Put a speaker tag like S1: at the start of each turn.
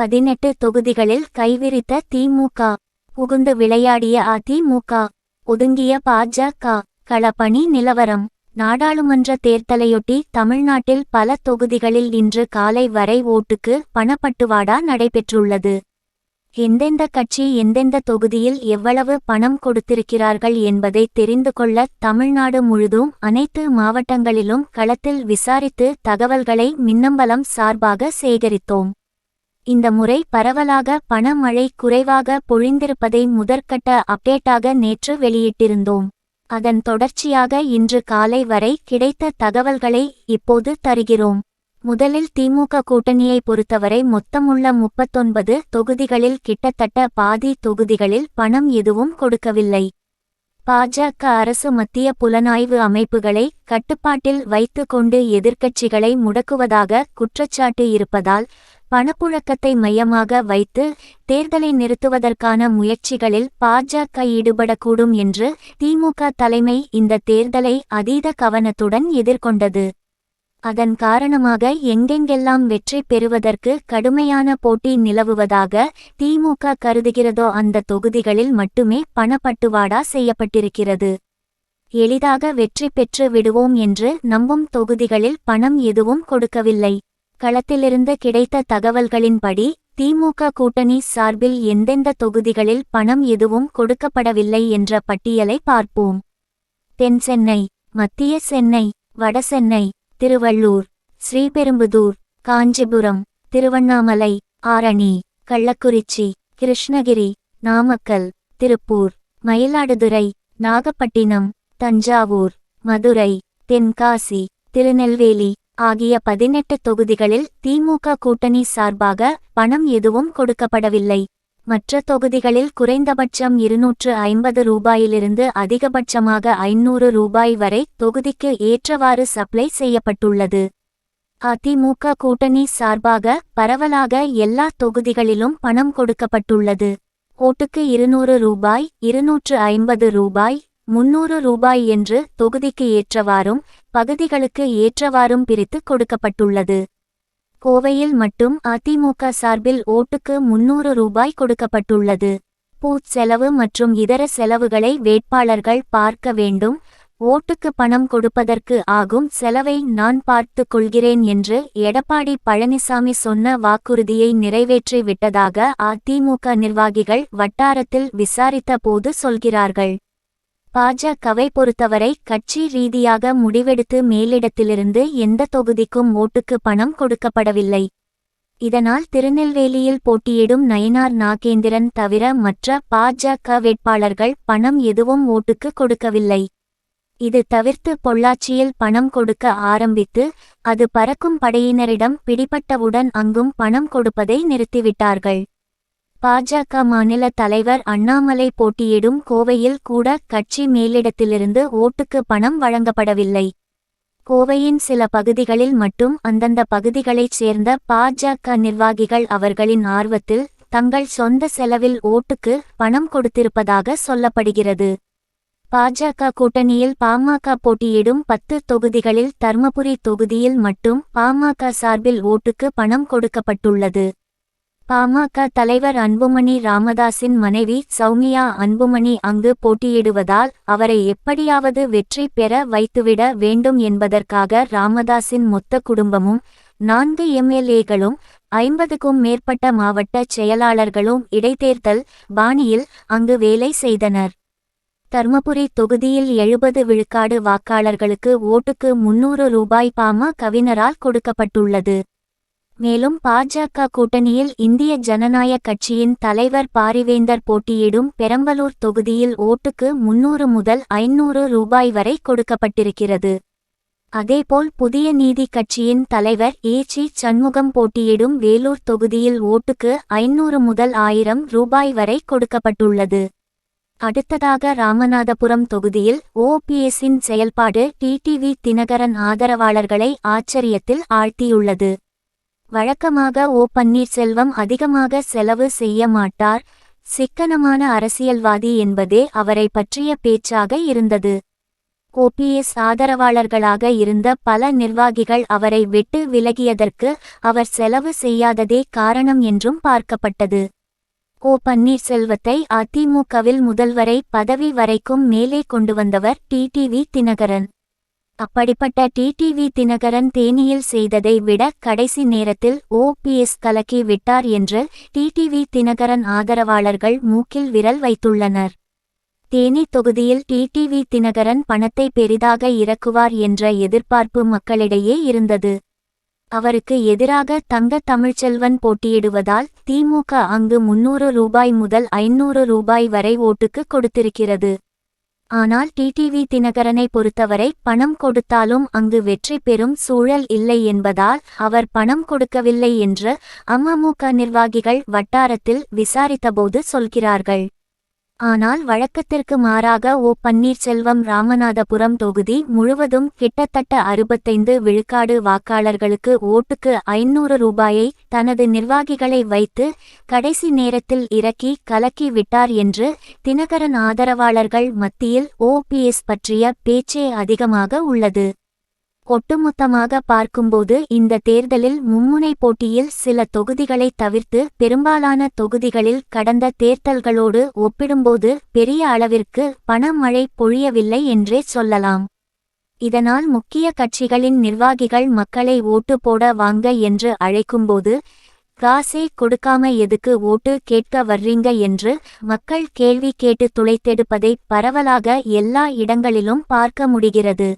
S1: 18 தொகுதிகளில் கைவிரித்த திமுக. புகுந்து விளையாடிய அதிமுக. ஒதுங்கிய பாஜக. களப்பணி நிலவரம். நாடாளுமன்ற தேர்தலையொட்டி தமிழ்நாட்டில் பல தொகுதிகளில் இன்று காலை வரை ஓட்டுக்கு பணப்பட்டுவாடா நடைபெற்றுள்ளது. எந்தெந்த கட்சி எந்தெந்த தொகுதியில் எவ்வளவு பணம் கொடுத்திருக்கிறார்கள் என்பதை தெரிந்து கொள்ள தமிழ்நாடு முழுதும் அனைத்து மாவட்டங்களிலும் களத்தில் விசாரித்து தகவல்களை மின்னம்பலம் சார்பாக சேகரித்தோம். இந்த முறை பரவலாக பண மழை குறைவாக பொழிந்திருப்பதை முதற்கட்ட அப்டேட்டாக நேற்று வெளியிட்டிருந்தோம். அதன் தொடர்ச்சியாக இன்று காலை வரை கிடைத்த தகவல்களை இப்போது தருகிறோம். முதலில் திமுக கூட்டணியை பொறுத்தவரை மொத்தமுள்ள 39 தொகுதிகளில் கிட்டத்தட்ட பாதி தொகுதிகளில் பணம் எதுவும் கொடுக்கவில்லை. பாஜக அரசு மத்திய புலனாய்வு அமைப்புகளை கட்டுப்பாட்டில் வைத்து கொண்டு எதிர்க்கட்சிகளை முடக்குவதாக குற்றச்சாட்டு இருப்பதால் பணப்புழக்கத்தை மையமாக வைத்து தேர்தலை நிறுத்துவதற்கான முயற்சிகளில் பாஜக ஈடுபடக்கூடும் என்று திமுக தலைமை இந்த தேர்தலை அதீத கவனத்துடன் எதிர்கொண்டது. அதன் காரணமாக எங்கெங்கெல்லாம் வெற்றி பெறுவதற்கு கடுமையான போட்டி நிலவுவதாக திமுக கருதுகிறதோ அந்த தொகுதிகளில் மட்டுமே பணப்பட்டுவாடா செய்யப்பட்டிருக்கிறது. எளிதாக வெற்றி பெற்று விடுவோம் என்று நம்பும் தொகுதிகளில் பணம் எதுவும் கொடுக்கவில்லை. களத்திலிருந்து கிடைத்த தகவல்களின்படி திமுக கூட்டணி சார்பில் எந்தெந்த தொகுதிகளில் பணம் எதுவும் கொடுக்கப்படவில்லை என்ற பட்டியலை பார்ப்போம். தென் சென்னை, மத்திய சென்னை, வட சென்னை, திருவள்ளூர், ஸ்ரீபெரும்புதூர், காஞ்சிபுரம், திருவண்ணாமலை, ஆரணி, கள்ளக்குறிச்சி, கிருஷ்ணகிரி, நாமக்கல், திருப்பூர், மயிலாடுதுறை, நாகப்பட்டினம், தஞ்சாவூர், மதுரை, தென்காசி, திருநெல்வேலி ஆகிய 18 தொகுதிகளில் திமுக கூட்டணி சார்பாக பணம் எதுவும் கொடுக்கப்படவில்லை. மற்ற தொகுதிகளில் குறைந்தபட்சம் 250 ரூபாயிலிருந்து அதிகபட்சமாக 500 ரூபாய் வரை தொகுதிக்கு ஏற்றவாறு சப்ளை செய்யப்பட்டுள்ளது. அதிமுக கூட்டணி சார்பாக பரவலாக எல்லா தொகுதிகளிலும் பணம் கொடுக்கப்பட்டுள்ளது. ஓட்டுக்கு 200 ரூபாய், 250 ரூபாய், 300 ரூபாய் என்று தொகுதிக்கு ஏற்றவாறும் பகுதிகளுக்கு ஏற்றவாறும் பிரித்து கொடுக்கப்பட்டுள்ளது. கோவையில் மட்டும் அதிமுக சார்பில் ஓட்டுக்கு 300 ரூபாய் கொடுக்கப்பட்டுள்ளது. பூத் செலவு மற்றும் இதர செலவுகளை வேட்பாளர்கள் பார்க்க வேண்டும். ஓட்டுக்கு பணம் கொடுப்பதற்கு ஆகும் செலவை நான் பார்த்து கொள்கிறேன் என்று எடப்பாடி பழனிசாமி சொன்ன வாக்குறுதியை நிறைவேற்றி விட்டதாக அதிமுக நிர்வாகிகள் வட்டாரத்தில் விசாரித்த போது சொல்கிறார்கள். பாஜகவை பொறுத்தவரை கட்சி ரீதியாக முடிவெடுத்து மேலிடத்திலிருந்து எந்த தொகுதிக்கும் ஓட்டுக்கு பணம் கொடுக்கப்படவில்லை. இதனால் திருநெல்வேலியில் போட்டியிடும் நயினார் நாகேந்திரன் தவிர மற்ற பாஜக வேட்பாளர்கள் பணம் எதுவும் ஓட்டுக்கு கொடுக்கவில்லை. இது தவிர்த்து பொள்ளாச்சியில் பணம் கொடுக்க ஆரம்பித்து அது பறக்கும் படையினரிடம் பிடிபட்டவுடன் அங்கும் பணம் கொடுப்பதை நிறுத்திவிட்டார்கள். பாஜக மாநில தலைவர் அண்ணாமலை போட்டியிடும் கோவையில் கூட கட்சி மேலிடத்திலிருந்து ஓட்டுக்கு பணம் வழங்கப்படவில்லை. கோவையின் சில பகுதிகளில் மட்டும் அந்தந்த பகுதிகளைச் சேர்ந்த பாஜக நிர்வாகிகள் அவர்களின் ஆர்வத்தில் தங்கள் சொந்த செலவில் ஓட்டுக்கு பணம் கொடுத்திருப்பதாக சொல்லப்படுகிறது. பாஜக கூட்டணியில் பாமக போட்டியிடும் 10 தொகுதிகளில் தர்மபுரி தொகுதியில் மட்டும் பாமக சார்பில் ஓட்டுக்கு பணம் கொடுக்கப்பட்டுள்ளது. பாமக தலைவர் அன்புமணி ராமதாஸின் மனைவி சௌமியா அன்புமணி அங்கு போட்டியிடுவதால் அவரை எப்படியாவது வெற்றி பெற வைத்துவிட வேண்டும் என்பதற்காக ராமதாஸின் மொத்த குடும்பமும் 4 எம்எல்ஏக்களும் 50க்கும் மேற்பட்ட மாவட்ட செயலாளர்களும் இடைத்தேர்தல் பாணியில் அங்கு வேலை செய்தனர். தர்மபுரி தொகுதியில் 70 விழுக்காடு வாக்காளர்களுக்கு ஓட்டுக்கு 300 ரூபாய் பாமகவினரால் கொடுக்கப்பட்டுள்ளது. மேலும் பாஜக கூட்டணியில் இந்திய ஜனநாயக கட்சியின் தலைவர் பாரிவேந்தர் போட்டியிடும் பெரம்பலூர் தொகுதியில் ஓட்டுக்கு 300 முதல் 500 ரூபாய் வரை கொடுக்கப்பட்டிருக்கிறது. அதேபோல் புதிய நீதி கட்சியின் தலைவர் ஏ.சி. சண்முகம் போட்டியிடும் வேலூர் தொகுதியில் ஓட்டுக்கு 500 முதல் 1000 ரூபாய் வரை கொடுக்கப்பட்டுள்ளது. அடுத்ததாக ராமநாதபுரம் தொகுதியில் ஓபிஎஸ்ஸின் செயல்பாடு டிடிவி தினகரன் ஆதரவாளர்களை ஆச்சரியத்தில் ஆழ்த்தியுள்ளது. வழக்கமாக பன்னீர்செல்வம் அதிகமாக செலவு செய்ய மாட்டார், சிக்கனமான அரசியல்வாதி என்பதே அவரை பற்றிய பேச்சாக இருந்தது. ஓபிஎஸ் ஆதரவாளர்களாக இருந்த பல நிர்வாகிகள் அவரை விட்டு விலகியதற்கு அவர் செலவு செய்யாததே காரணம் என்றும் பார்க்கப்பட்டது. ஓ பன்னீர்செல்வத்தை அதிமுகவில் முதல்வரை பதவி வரைக்கும் மேலே கொண்டு வந்தவர் டிடிவி தினகரன். அப்படிப்பட்ட டிடிவி தினகரன் தேனியில் செய்ததை விட கடைசி நேரத்தில் ஓபிஎஸ் கலக்கி விட்டார் என்று டிடிவி தினகரன் ஆதரவாளர்கள் மூக்கில் விரல் வைத்துள்ளனர். தேனி தொகுதியில் டிடிவி தினகரன் பணத்தை பெரிதாக இறக்குவார் என்ற எதிர்பார்ப்பு மக்களிடையே இருந்தது. அவருக்கு எதிராக தங்க தமிழ்ச்செல்வன் போட்டியிடுவதால் திமுக அங்கு 300 ரூபாய் முதல் 500 ரூபாய் வரை ஓட்டுக்கு கொடுத்திருக்கிறது. ஆனால் டிடிவி தினகரனை பொறுத்தவரை பணம் கொடுத்தாலும் அங்கு வெற்றி பெறும் சூழல் இல்லை என்பதால் அவர் பணம் கொடுக்கவில்லை என்று அமமுக நிர்வாகிகள் வட்டாரத்தில் விசாரித்தபோது சொல்கிறார்கள். ஆனால் வழக்கத்திற்கு மாறாக ஓ பன்னீர்செல்வம் ராமநாதபுரம் தொகுதி முழுவதும் கிட்டத்தட்ட 65 விழுக்காடு வாக்காளர்களுக்கு ஓட்டுக்கு 500 ரூபாயை தனது நிர்வாகிகளை வைத்து கடைசி நேரத்தில் இறக்கி கலக்கி விட்டார் என்று தினகரன் ஆதரவாளர்கள் மத்தியில் ஓபிஎஸ் பற்றிய பேச்சே அதிகமாக உள்ளது. ஒட்டுமொத்தமாக பார்க்கும்போது இந்த தேர்தலில் மும்முனை போட்டியில் சில தொகுதிகளை தவிர்த்து பெரும்பாலான தொகுதிகளில் கடந்த தேர்தல்களோடு ஒப்பிடும்போது பெரிய அளவிற்கு பணமழை பொழியவில்லை என்றே சொல்லலாம். இதனால் முக்கிய கட்சிகளின் நிர்வாகிகள் மக்களை ஓட்டு போட வாங்க என்று அழைக்கும்போது காசே கொடுக்காம எதுக்கு ஓட்டு கேட்க வர்றீங்க என்று மக்கள் கேள்வி கேட்டு துளைத்தெடுப்பதை பரவலாக எல்லா இடங்களிலும் பார்க்க முடிகிறது.